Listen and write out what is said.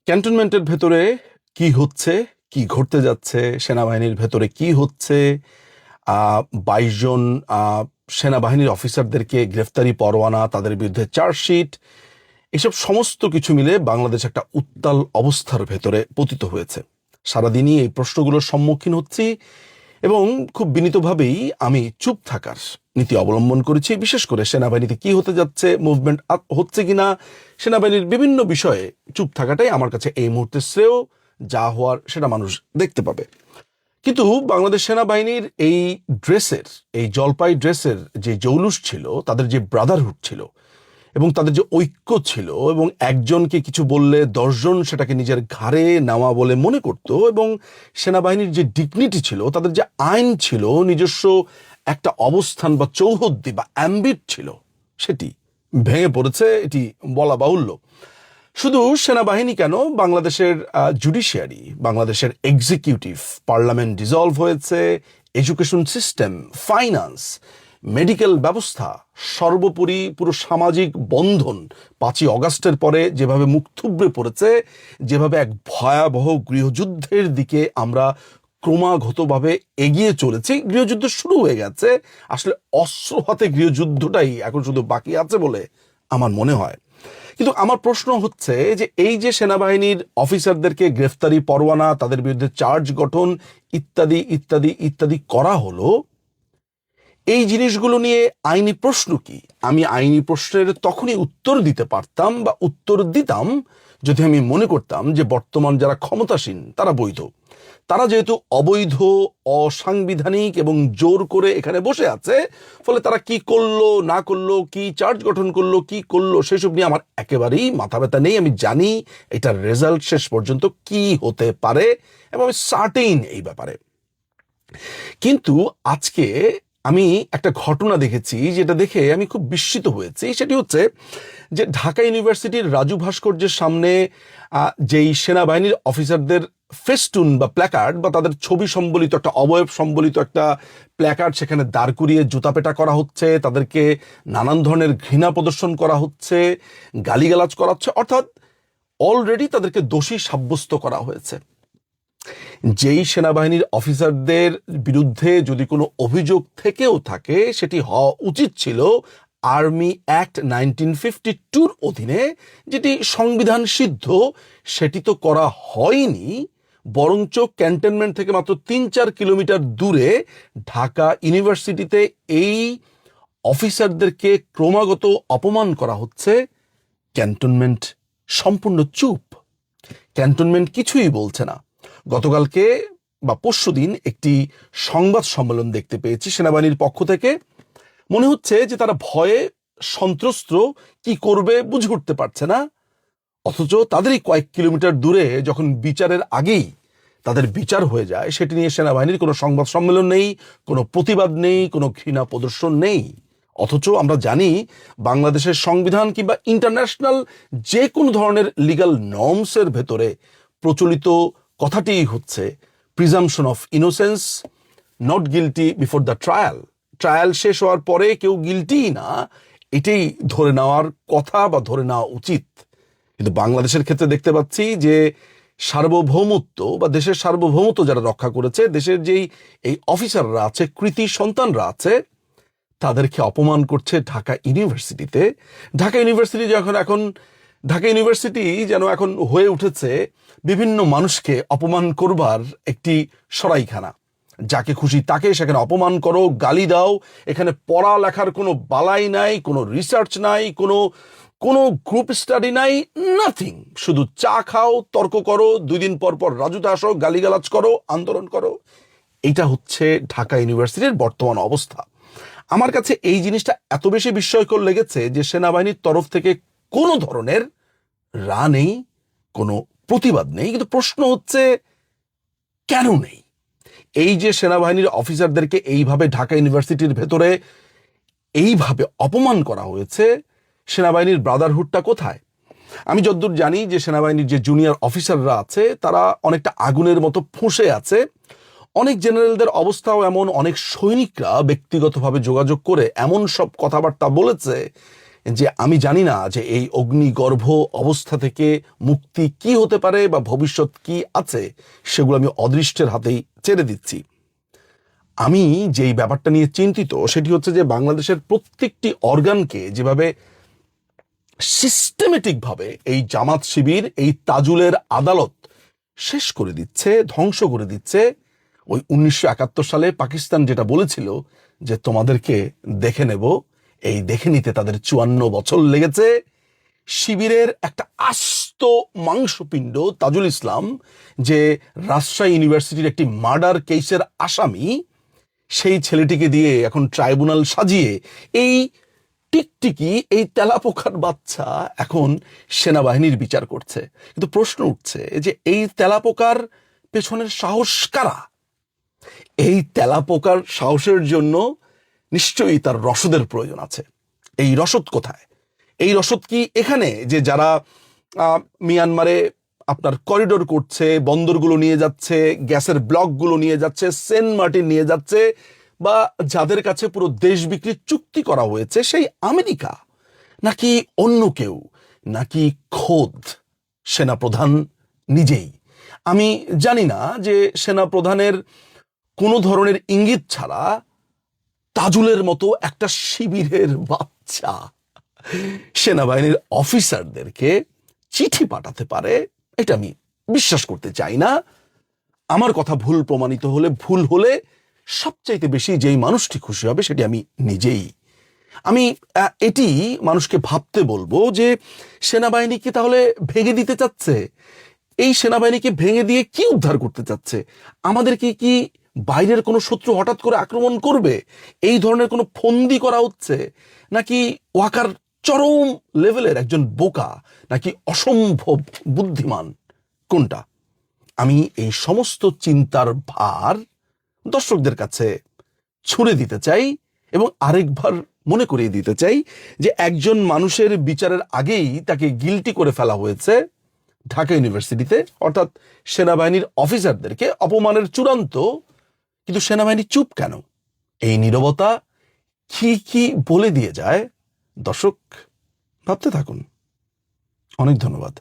ক্যান্টনমেন্টের ভেতরে কি হচ্ছে, কি ঘটতে যাচ্ছে, সেনাবাহিনীর ভেতরে কি হচ্ছে, 22 জন সেনাবাহিনীর অফিসারদেরকে গ্রেফতারি পরোয়ানা, তাদের বিরুদ্ধে চার্জশিট, এসব সমস্ত কিছু মিলে বাংলাদেশ একটা উত্তাল অবস্থার ভেতরে পতিত হয়েছে। সারাদিনই এই প্রশ্নগুলোর সম্মুখীন হচ্ছি এবং খুব বিনীতভাবেই আমি চুপ থাকার নীতি অবলম্বন করেছি। বিশেষ করে সেনাবাহিনীতে কি হতে যাচ্ছে, মুভমেন্ট হচ্ছে কিনা, সেনাবাহিনীর বিভিন্ন বিষয়ে চুপ থাকাটাই আমার কাছে এই মুহূর্তে শ্রেয়। যা হওয়ার সেটা মানুষ দেখতে পাবে। কিন্তু বাংলাদেশ সেনাবাহিনীর এই জলপাই ড্রেসের যে জৌলুস ছিল, তাদের যে ব্রাদারহুড ছিল এবং তাদের যে ঐক্য ছিল, এবং একজনকে কিছু বললে 10 জন সেটাকে নিজের ঘাড়ে নেওয়া বলে মনে করত, এবং সেনাবাহিনীর যে ডিগনিটি ছিল, তাদের যে আইন ছিল, নিজস্ব একটা অবস্থান বা চৌহদ্দি বা অ্যাম্বিট ছিল, সেটি ভেঙে পড়েছে, এটি বলা বাহুল্য। শুধু সেনাবাহিনী কেন, বাংলাদেশের জুডিশিয়ারি, বাংলাদেশের এক্সিকিউটিভ, পার্লামেন্ট ডিসলভ হয়েছে, এডুকেশন সিস্টেম, ফাইন্যান্স, মেডিকেল ব্যবস্থা, সর্বোপরি পুরো সামাজিক বন্ধন 5ই অগাস্টের পরে যেভাবে মুখ থুবড়ে পড়েছে, যেভাবে এক ভয়াবহ গৃহযুদ্ধের দিকে আমরা ক্রমাগতভাবে এগিয়ে চলেছি। গৃহযুদ্ধ শুরু হয়ে গেছে, আসলে অস্ত্র হাতে গৃহযুদ্ধটাই এখন শুধু বাকি আছে বলে আমার মনে হয়। কিন্তু আমার প্রশ্ন হচ্ছে যে এই যে সেনাবাহিনীর অফিসারদেরকে গ্রেফতারি পরোয়ানা, তাদের বিরুদ্ধে চার্জ গঠন ইত্যাদি ইত্যাদি ইত্যাদি করা হলো, এই জিনিসগুলো নিয়ে আইনি প্রশ্ন কি? আমি আইনি প্রশ্নের তখনই উত্তর দিতে পারতাম বা উত্তর দিতাম যদি আমি মনে করতাম যে বর্তমান যারা ক্ষমতাসীন তারা বৈধ। তারা যেহেতু অবৈধ, অসাংবিধানিক এবং জোর করে এখানে বসে আছে, ফলে তারা কি করলো না করলো, কি চার্জ গঠন করলো, কি করলো, সেসব নিয়ে আমার একেবারেই মাথা ব্যথা নেই। আমি জানি এটার রেজাল্ট শেষ পর্যন্ত কি হতে পারে এবং আমি সার্টেইন এই ব্যাপারে। কিন্তু আজকে আমি একটা ঘটনা দেখেছি, যেটা দেখে আমি খুব বিস্মিত হয়েছি। সেটি হচ্ছে যে ঢাকা ইউনিভার্সিটির রাজু ভাস্কর্যের সামনে যেই সেনাবাহিনীর অফিসারদের ফেস্টুন বা প্ল্যাকার্ড বা তাদের ছবি সম্বলিত একটা অবয়ব সম্বলিত একটা প্ল্যাকার্ড সেখানে দাঁড় করিয়ে জুতাপেটা করা হচ্ছে, তাদেরকে নানান ধরনের ঘৃণা প্রদর্শন করা হচ্ছে, গালিগালাজ করা হচ্ছে, অর্থাৎ অলরেডি তাদেরকে দোষী সাব্যস্ত করা হয়েছে। যেই সেনাবাহিনীর অফিসারদের বিরুদ্ধে যদি কোনো অভিযোগ থেকেও থাকে, সেটি হওয়া উচিত ছিল আর্মি অ্যাক্ট 1952-র অধীনে, যেটি সংবিধান সিদ্ধ। সেটি তো করা হয়নি, বরঞ্চ ক্যান্টনমেন্ট থেকে মাত্র 3-4 কিলোমিটার দূরে ঢাকা ইউনিভার্সিটিতে এই অফিসারদেরকে ক্রমাগত অপমান করা হচ্ছে। ক্যান্টনমেন্ট সম্পূর্ণ চুপ, ক্যান্টনমেন্ট কিছুই বলছে না। গতকালকে বা পরশুদিন একটি সংবাদ সম্মেলন দেখতে পেয়েছি সেনাবাহিনীর পক্ষ থেকে। মনে হচ্ছে যে তারা ভয়ে সন্ত্রস্ত, কি করবে বুঝে উঠতে পারছে না। অথচ তাদেরই কয়েক কিলোমিটার দূরে যখন বিচারের আগেই তাদের বিচার হয়ে যায়, সেটি নিয়ে সেনাবাহিনীর কোনো সংবাদ সম্মেলন নেই, কোনো প্রতিবাদ নেই, কোনো ঘৃণা প্রদর্শন নেই। অথচ আমরা জানি বাংলাদেশের সংবিধান কিংবা ইন্টারন্যাশনাল যে কোনো ধরনের লিগ্যাল নর্মসের ভেতরে প্রচলিত কথাটি হচ্ছে presumption of innocence, not guilty before the trial. Trial শেষ হওয়ার পরে কেউ গিলটি না, এটাই ধরে নেওয়ার কথা বা ধরে নেওয়া উচিত। কিন্তু বাংলাদেশের ক্ষেত্রে দেখতে পাচ্ছি যে সার্বভৌমত্ব বা দেশের সার্বভৌমত্ব যারা রক্ষা করেছে, দেশের যেই এই অফিসাররা আছে, কৃতি সন্তানরা আছে, তাদেরকে অপমান করছে ঢাকা ইউনিভার্সিটিতে। ঢাকা ইউনিভার্সিটি ঢাকা ইউনিভার্সিটি যেন এখন হয়ে উঠেছে বিভিন্ন মানুষকে অপমান করবার একটি সরাইখানা। যাকে খুশি তাকে সেখানে অপমান করো, গালি দাও। এখানে পড়ালেখার কোনো বালাই নাই, কোনো রিসার্চ নাই, কোনো গ্রুপ স্টাডি নাই, নাথিং। শুধু চা খাও, তর্ক করো, 2 দিন পর পর রাজুতে আসো, গালিগালাজ করো, আন্দোলন করো। এটা হচ্ছে ঢাকা ইউনিভার্সিটির বর্তমান অবস্থা। আমার কাছে এই জিনিসটা এত বেশি বিস্ময়কর লেগেছে যে সেনাবাহিনীর তরফ থেকে কোনো ধরনের রা নেই, কোনো প্রতিবাদ নেই। কিন্তু প্রশ্ন হচ্ছে কেন নেই? এই যে সেনাবাহিনীর অফিসারদেরকে এইভাবে ঢাকা ইউনিভার্সিটির ভেতরে এইভাবে অপমান করা হয়েছে, সেনাবাহিনীর ব্রাদারহুডটা কোথায়? আমি যতদূর জানি যে সেনাবাহিনীর যে জুনিয়র অফিসাররা আছে তারা অনেকটা আগুনের মতো ফুঁসে আছে। অনেক জেনারেলদের অবস্থাও এমন, অনেক সৈনিকরা ব্যক্তিগতভাবে যোগাযোগ করে এমন সব কথাবার্তা বলেছে যে আমি জানি না যে এই অগ্নিগর্ভ অবস্থা থেকে মুক্তি কি হতে পারে বা ভবিষ্যৎ কি আছে, সেগুলো আমি অদৃষ্টের হাতেই ছেড়ে দিচ্ছি। আমি যেই ব্যাপারটা নিয়ে চিন্তিত সেটি হচ্ছে যে বাংলাদেশের প্রত্যেকটি অর্গানকে যেভাবে সিস্টেমেটিকভাবে এই জামাত শিবির, এই তাজুলের আদালত শেষ করে দিচ্ছে, ধ্বংস করে দিচ্ছে। ওই 1971 সালে পাকিস্তান যেটা বলেছিল যে তোমাদেরকে দেখে নেব, এই দেখে নিতে তাদের 54 বছর লেগেছে। শিবিরের একটা আস্ত মাংসপিণ্ড তাজুল ইসলাম, যে রাজশাহী ইউনিভার্সিটির একটি মার্ডার কেসের আসামি, সেই ছেলেটিকে দিয়ে এখন ট্রাইব্যুনাল সাজিয়ে এই টিকটিকি, এই তেলাপোকার বাচ্চা এখন সেনাবাহিনীর বিচার করছে। কিন্তু প্রশ্ন উঠছে যে এই তেলাপোকার পেছনের সাহস কারা? এই তেলাপোকার সাহসের জন্য নিশ্চয়ই তার রসদের প্রয়োজন আছে। এই রসদ কোথায়? এই রসদ কি এখানে যে যারা মিয়ানমারে আপনার করিডোর করছে, বন্দরগুলো নিয়ে যাচ্ছে, গ্যাসের ব্লকগুলো নিয়ে যাচ্ছে, সেন্ট মার্টিন নিয়ে যাচ্ছে, বা যাদের কাছে পুরো দেশ বিক্রির চুক্তি করা হয়েছে, সেই আমেরিকা, নাকি অন্য কেউ, নাকি খোদ সেনাপ্রধান নিজেই? আমি জানি না যে সেনাপ্রধানের কোনো ধরনের ইঙ্গিত ছাড়া তাজুলের মতো একটা শিবিরের বাচ্চা সেনাবাহিনীর অফিসারদেরকে চিঠি পাঠাতে পারে, এটা আমি বিশ্বাস করতে চাই না। আমার কথা ভুল প্রমাণিত হলে, ভুল হলে সবচাইতে বেশি যেই মানুষটি খুশি হবে সেটি আমি নিজেই। আমি এটি মানুষকে ভাবতে বলবো যে সেনাবাহিনীকে তাহলে ভেঙে দিতে চাচ্ছে। এই সেনাবাহিনীকে ভেঙে দিয়ে কি উদ্ধার করতে চাচ্ছে? আমাদেরকে কি বাইরের কোনো শত্রু হঠাৎ করে আক্রমণ করবে, এই ধরনের কোনো ফন্দি করা হচ্ছে? নাকি ওয়াকার চরম লেভেলের একজন বোকা, নাকি অসম্ভব বুদ্ধিমান? কোনটা? আমি এই সমস্ত চিন্তার ভার দর্শকদের কাছে ছুড়ে দিতে চাই এবং আরেকবার মনে করিয়ে দিতে চাই যে একজন মানুষের বিচারের আগেই তাকে গিল্টি করে ফেলা হয়েছে ঢাকা ইউনিভার্সিটিতে, অর্থাৎ সেনাবাহিনীর অফিসারদেরকে অপমানের চূড়ান্ত। কিন্তু সেনাবাহিনী চুপ কেন? এই নীরবতা কি কি বলে দিয়ে যায়? দর্শক ভাবতে থাকুন। অনেক ধন্যবাদ।